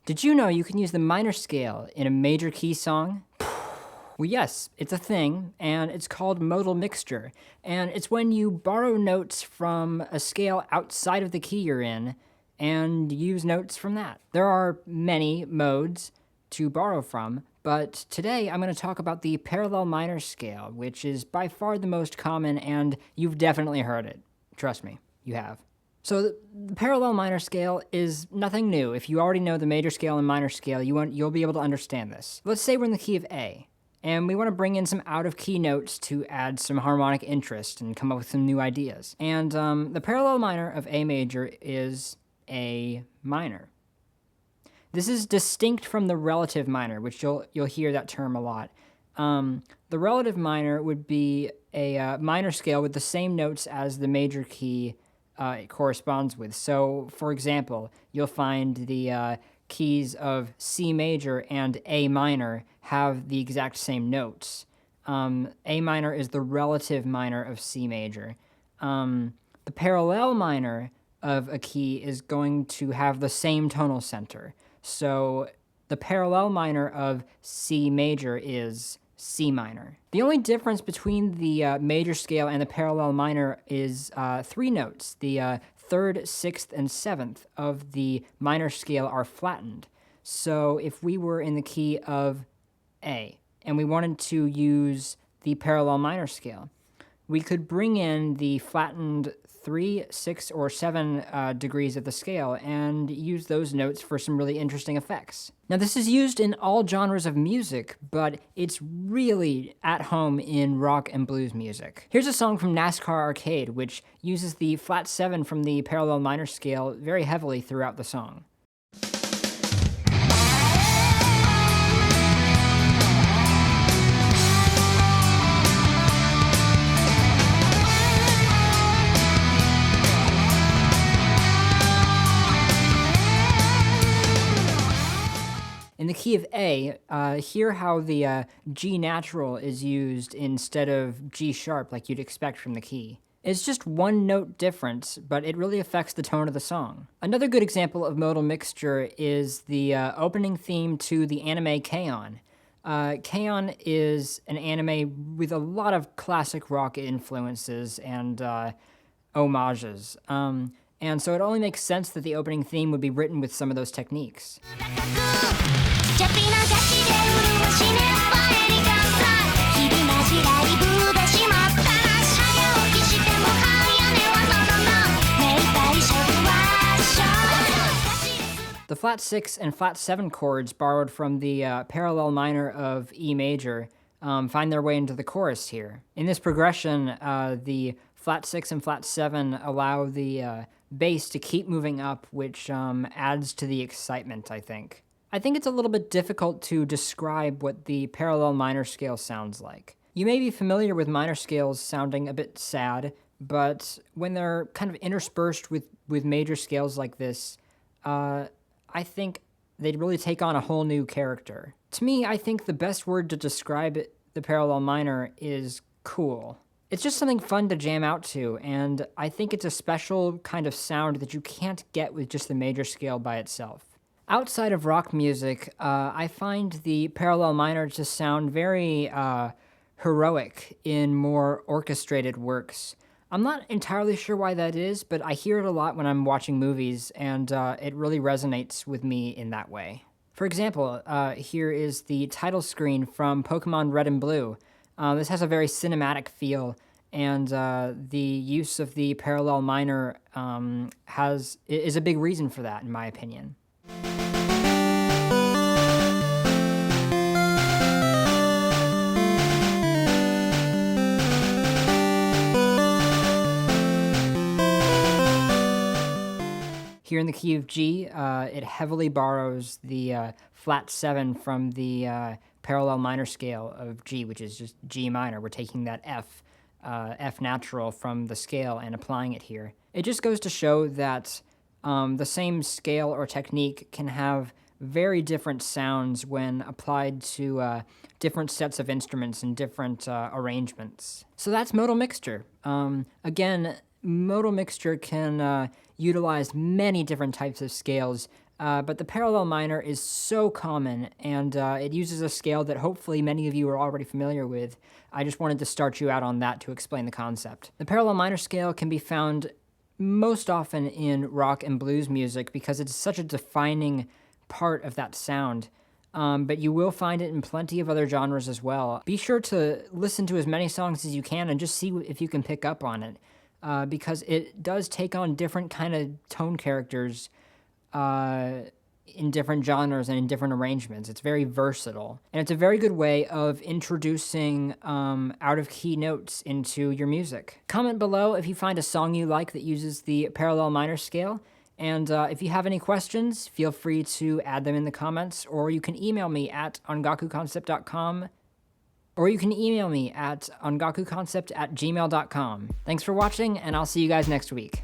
Did you know you can use the minor scale in a major key song? Well, yes, it's a thing, and it's called modal mixture. And it's when you borrow notes from a scale outside of the key you're in and use notes from that. There are many modes to borrow from, but today I'm going to talk about the parallel minor scale, which is by far the most common, and you've definitely heard it. Trust me, you have. So the parallel minor scale is nothing new. If you already know the major scale and minor scale, you'll be able to understand this. Let's say we're in the key of A, and we want to bring in some out-of-key notes to add some harmonic interest and come up with some new ideas. And the parallel minor of A major is A minor. This is distinct from the relative minor, which you'll hear that term a lot. The relative minor would be a minor scale with the same notes as the major key it corresponds with. So, for example, you'll find the keys of C major and A minor have the exact same notes. A minor is the relative minor of C major. The parallel minor of a key is going to have the same tonal center. So the parallel minor of C major is C minor. The only difference between the major scale and the parallel minor is 3 notes. The 3rd, 6th, and 7th of the minor scale are flattened. So if we were in the key of A and we wanted to use the parallel minor scale, we could bring in the flattened 3, 6, or 7 degrees of the scale and use those notes for some really interesting effects. Now, this is used in all genres of music, but it's really at home in rock and blues music. Here's a song from NASCAR Arcade, which uses the flat 7 from the parallel minor scale very heavily throughout the song. In the key of A, hear how the G natural is used instead of G sharp like you'd expect from the key. It's just one note difference, but it really affects the tone of the song. Another good example of modal mixture is the opening theme to the anime K-On! K-On! Is an anime with a lot of classic rock influences and homages. And so it only makes sense that the opening theme would be written with some of those techniques. The flat 6 and flat 7 chords borrowed from the parallel minor of E major find their way into the chorus here. In this progression, the flat 6 and flat 7 allow the bass to keep moving up, which adds to the excitement, I think. I think it's a little bit difficult to describe what the parallel minor scale sounds like. You may be familiar with minor scales sounding a bit sad, but when they're kind of interspersed with major scales like this, I think they'd really take on a whole new character. To me, I think the best word to describe the parallel minor is cool. It's just something fun to jam out to, and I think it's a special kind of sound that you can't get with just the major scale by itself. Outside of rock music, I find the parallel minor to sound very heroic in more orchestrated works. I'm not entirely sure why that is, but I hear it a lot when I'm watching movies, and it really resonates with me in that way. For example, here is the title screen from Pokemon Red and Blue. This has a very cinematic feel, and the use of the parallel minor is a big reason for that, in my opinion. Here in the key of G, it heavily borrows the flat 7 from the parallel minor scale of G, which is just G minor. We're taking that F natural from the scale and applying it here. It just goes to show that the same scale or technique can have very different sounds when applied to different sets of instruments and different arrangements. So that's modal mixture. Again, Modal mixture can utilize many different types of scales, but the parallel minor is so common, and it uses a scale that hopefully many of you are already familiar with. I just wanted to start you out on that to explain the concept. The parallel minor scale can be found most often in rock and blues music because it's such a defining part of that sound. But you will find it in plenty of other genres as well. Be sure to listen to as many songs as you can and just see if you can pick up on it, because it does take on different kind of tone characters in different genres and in different arrangements. It's very versatile, and it's a very good way of introducing out-of-key notes into your music. Comment below if you find a song you like that uses the parallel minor scale, and if you have any questions, feel free to add them in the comments, or you can email me at ongakuconcept.com, or you can email me at ongakuconcept@gmail.com. Thanks for watching, and I'll see you guys next week.